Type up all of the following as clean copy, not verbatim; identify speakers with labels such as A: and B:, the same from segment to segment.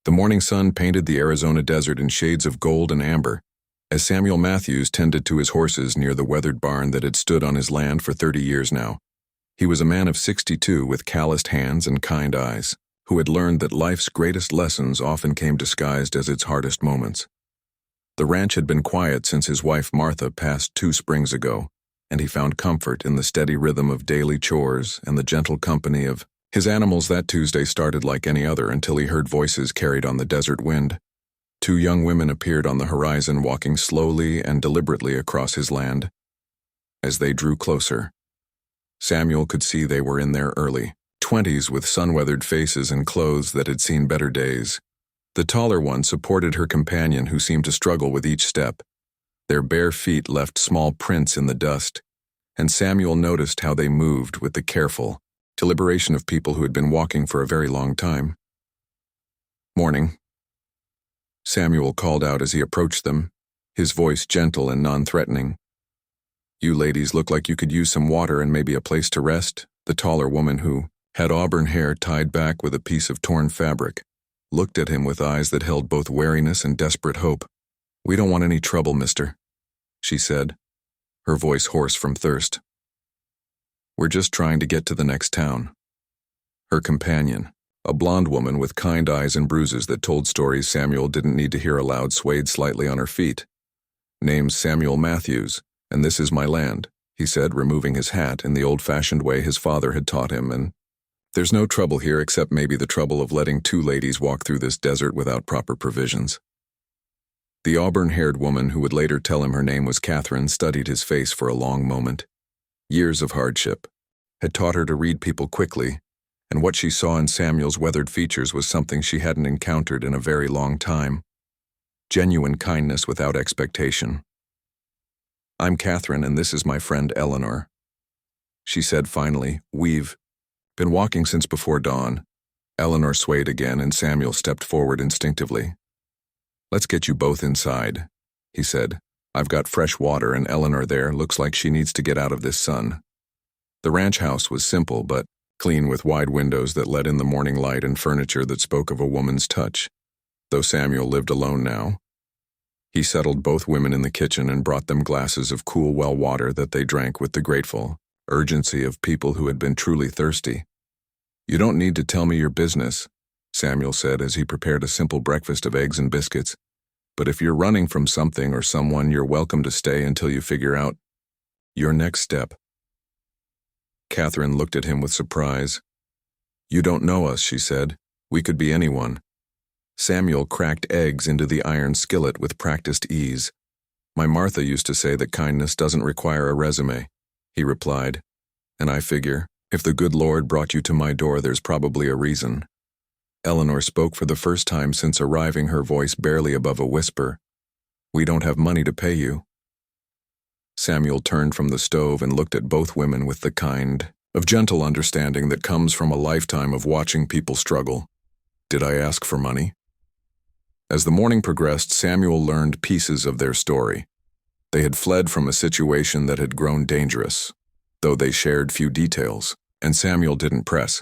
A: The morning sun painted the Arizona desert in shades of gold and amber, as Samuel Matthews tended to his horses near the weathered barn that had stood on his land for 30 years now. He was a man of 62 with calloused hands and kind eyes, who had learned that life's greatest lessons often came disguised as its hardest moments. The ranch had been quiet since his wife Martha passed 2 springs ago, and he found comfort in the steady rhythm of daily chores and the gentle company of his animals. That Tuesday started like any other until he heard voices carried on the desert wind. 2 young women appeared on the horizon, walking slowly and deliberately across his land. As they drew closer, Samuel could see they were in their early 20s with sun-weathered faces and clothes that had seen better days. The taller one supported her companion, who seemed to struggle with each step. Their bare feet left small prints in the dust, and Samuel noticed how they moved with the careful deliberation of people who had been walking for a very long time. "Morning," Samuel called out as he approached them, his voice gentle and non-threatening. "You ladies look like you could use some water and maybe a place to rest." The taller woman, who had auburn hair tied back with a piece of torn fabric, looked at him with eyes that held both wariness and desperate hope. "We don't want any trouble, mister," she said, her voice hoarse from thirst. "We're just trying to get to the next town." Her companion, a blonde woman with kind eyes and bruises that told stories Samuel didn't need to hear aloud, swayed slightly on her feet. "Name's Samuel Matthews, and this is my land," he said, removing his hat in the old-fashioned way his father had taught him, "and there's no trouble here except maybe the trouble of letting 2 ladies walk through this desert without proper provisions." The auburn-haired woman, who would later tell him her name was Catherine, studied his face for a long moment. Years of hardship had taught her to read people quickly, and what she saw in Samuel's weathered features was something she hadn't encountered in a very long time. Genuine kindness without expectation. "I'm Catherine, and this is my friend Eleanor," she said finally. "We've been walking since before dawn." Eleanor swayed again, and Samuel stepped forward instinctively. "Let's get you both inside," he said. "I've got fresh water, and Eleanor there looks like she needs to get out of this sun." The ranch house was simple but clean, with wide windows that let in the morning light and furniture that spoke of a woman's touch. Though Samuel lived alone now, he settled both women in the kitchen and brought them glasses of cool well water that they drank with the grateful urgency of people who had been truly thirsty. "You don't need to tell me your business," Samuel said as he prepared a simple breakfast of eggs and biscuits. "But if you're running from something or someone, you're welcome to stay until you figure out your next step." Catherine looked at him with surprise. "You don't know us," she said. "We could be anyone." Samuel cracked eggs into the iron skillet with practiced ease. "My Martha used to say that kindness doesn't require a resume," he replied. "And I figure, if the good Lord brought you to my door, there's probably a reason." Eleanor spoke for the first time since arriving, her voice barely above a whisper. "We don't have money to pay you." Samuel turned from the stove and looked at both women with the kind of gentle understanding that comes from a lifetime of watching people struggle. "Did I ask for money?" As the morning progressed, Samuel learned pieces of their story. They had fled from a situation that had grown dangerous, though they shared few details, and Samuel didn't press.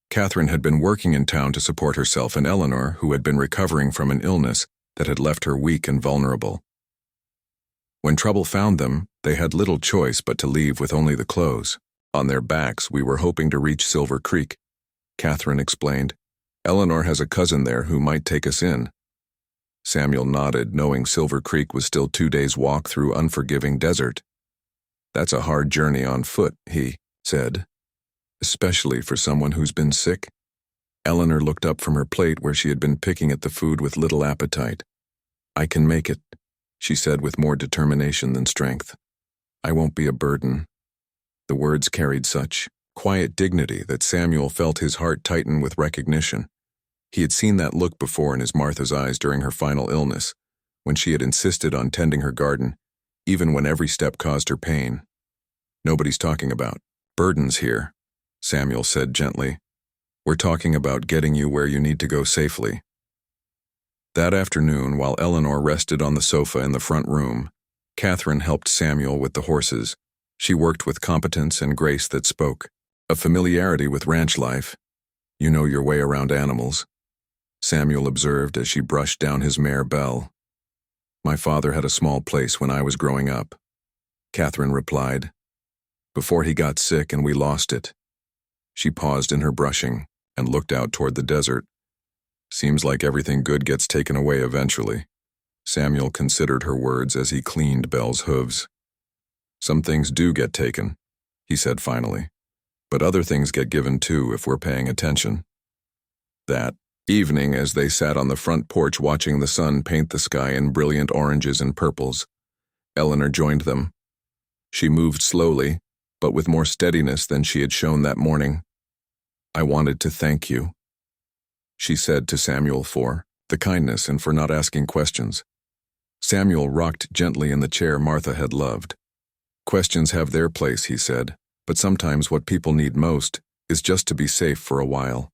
A: Catherine had been working in town to support herself and Eleanor, who had been recovering from an illness that had left her weak and vulnerable. When trouble found them, they had little choice but to leave with only the clothes on their backs. "We were hoping to reach Silver Creek," Catherine explained. "Eleanor has a cousin there who might take us in." Samuel nodded, knowing Silver Creek was still 2 days' walk through unforgiving desert. "That's a hard journey on foot," he said, "especially for someone who's been sick." Eleanor looked up from her plate where she had been picking at the food with little appetite. "I can make it," she said with more determination than strength. "I won't be a burden." The words carried such quiet dignity that Samuel felt his heart tighten with recognition. He had seen that look before in his Martha's eyes during her final illness, when she had insisted on tending her garden, even when every step caused her pain. "Nobody's talking about burdens here," Samuel said gently. "We're talking about getting you where you need to go safely." That afternoon, while Eleanor rested on the sofa in the front room, Catherine helped Samuel with the horses. She worked with competence and grace that spoke of familiarity with ranch life. "You know your way around animals." Samuel observed as she brushed down his mare Belle. My father had a small place when I was growing up, Catherine replied. Before he got sick and we lost it. She paused in her brushing and looked out toward the desert. Seems like everything good gets taken away eventually. Samuel considered her words as he cleaned Belle's hooves. Some things do get taken, he said finally, but other things get given too if we're paying attention. That evening, as they sat on the front porch watching the sun paint the sky in brilliant oranges and purples, Eleanor joined them. She moved slowly, but with more steadiness than she had shown that morning. I wanted to thank you, she said to Samuel, for the kindness and for not asking questions. Samuel rocked gently in the chair Martha had loved. Questions have their place, he said, but sometimes what people need most is just to be safe for a while.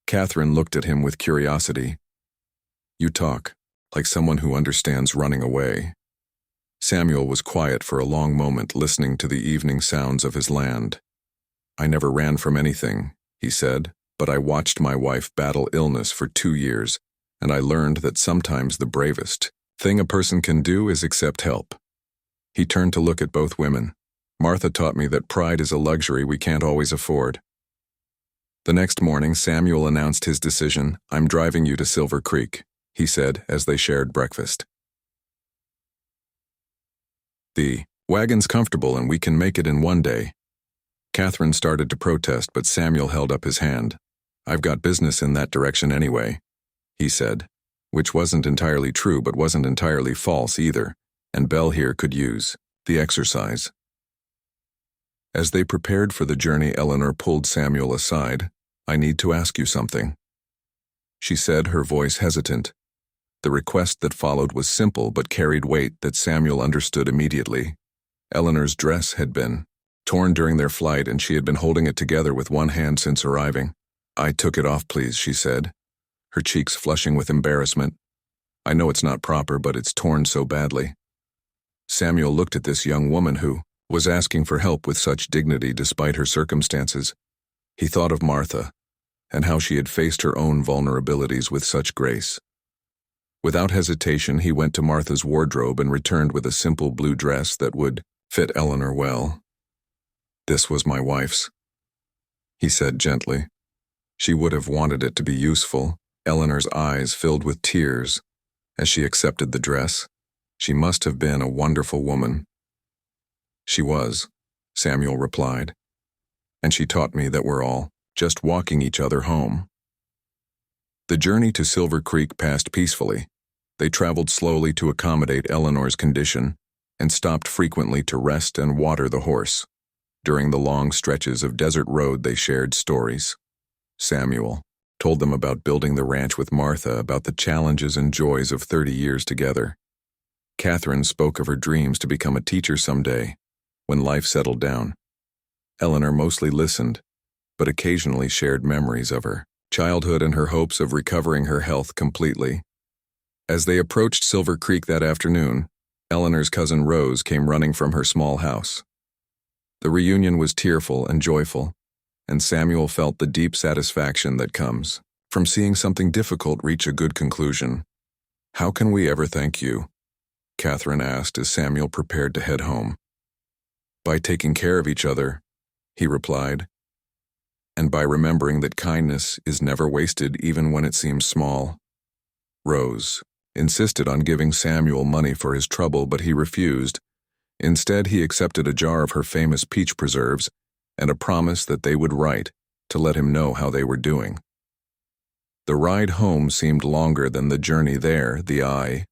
A: Catherine looked at him with curiosity. You talk like someone who understands running away. Samuel was quiet for a long moment, listening to the evening sounds of his land. I never ran from anything, he said, but I watched my wife battle illness for 2 years, and I learned that sometimes the bravest thing a person can do is accept help. He turned to look at both women. Martha taught me that pride is a luxury we can't always afford. The next morning, Samuel announced his decision. I'm driving you to Silver Creek, he said as they shared breakfast. The wagon's comfortable and we can make it in one day. Catherine started to protest, but Samuel held up his hand. I've got business in that direction anyway, he said, which wasn't entirely true but wasn't entirely false either, and Belle here could use the exercise. As they prepared for the journey, Eleanor pulled Samuel aside. I need to ask you something, she said, her voice hesitant. The request that followed was simple but carried weight that Samuel understood immediately. Eleanor's dress had been torn during their flight and she had been holding it together with one hand since arriving. I took it off, please, she said, her cheeks flushing with embarrassment. I know it's not proper, but it's torn so badly. Samuel looked at this young woman who was asking for help with such dignity despite her circumstances. He thought of Martha and how she had faced her own vulnerabilities with such grace. Without hesitation, he went to Martha's wardrobe and returned with a simple blue dress that would fit Eleanor well. This was my wife's, he said gently. She would have wanted it to be useful. Eleanor's eyes filled with tears as she accepted the dress. She must have been a wonderful woman. She was, Samuel replied, and she taught me that we're all just walking each other home. The journey to Silver Creek passed peacefully. They traveled slowly to accommodate Eleanor's condition and stopped frequently to rest and water the horse. During the long stretches of desert road, they shared stories. Samuel told them about building the ranch with Martha, about the challenges and joys of 30 years together. Catherine spoke of her dreams to become a teacher someday, when life settled down. Eleanor mostly listened, but occasionally shared memories of her childhood and her hopes of recovering her health completely. As they approached Silver Creek that afternoon, Eleanor's cousin Rose came running from her small house. The reunion was tearful and joyful, and Samuel felt the deep satisfaction that comes from seeing something difficult reach a good conclusion. How can we ever thank you? Catherine asked as Samuel prepared to head home. By taking care of each other, he replied, and by remembering that kindness is never wasted even when it seems small. Rose insisted on giving Samuel money for his trouble, but he refused. Instead, he accepted a jar of her famous peach preserves and a promise that they would write to let him know how they were doing. The ride home seemed longer than the journey there. The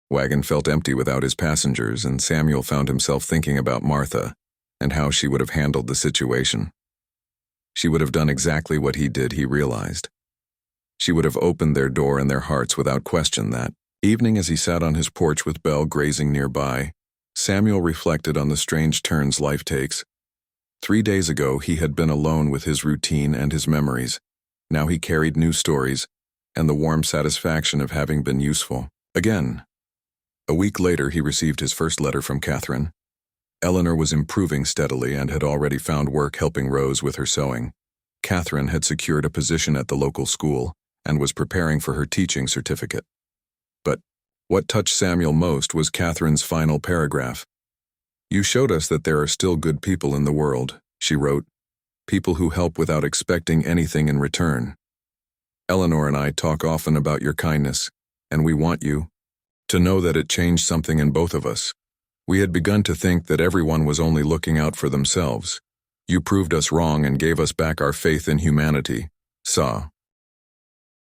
A: wagon felt empty without his passengers, and Samuel found himself thinking about Martha and how she would have handled the situation. She would have done exactly what he did, he realized. She would have opened their door and their hearts without question. That evening, as he sat on his porch with Belle grazing nearby, Samuel reflected on the strange turns life takes. 3 days ago, he had been alone with his routine and his memories. Now he carried new stories and the warm satisfaction of having been useful. Again. A week later, he received his first letter from Catherine. Eleanor was improving steadily and had already found work helping Rose with her sewing. Catherine had secured a position at the local school, and was preparing for her teaching certificate. But what touched Samuel most was Catherine's final paragraph. "You showed us that there are still good people in the world," she wrote, "people who help without expecting anything in return. Eleanor and I talk often about your kindness, and we want you to know that it changed something in both of us. We had begun to think that everyone was only looking out for themselves. You proved us wrong and gave us back our faith in humanity. Sa."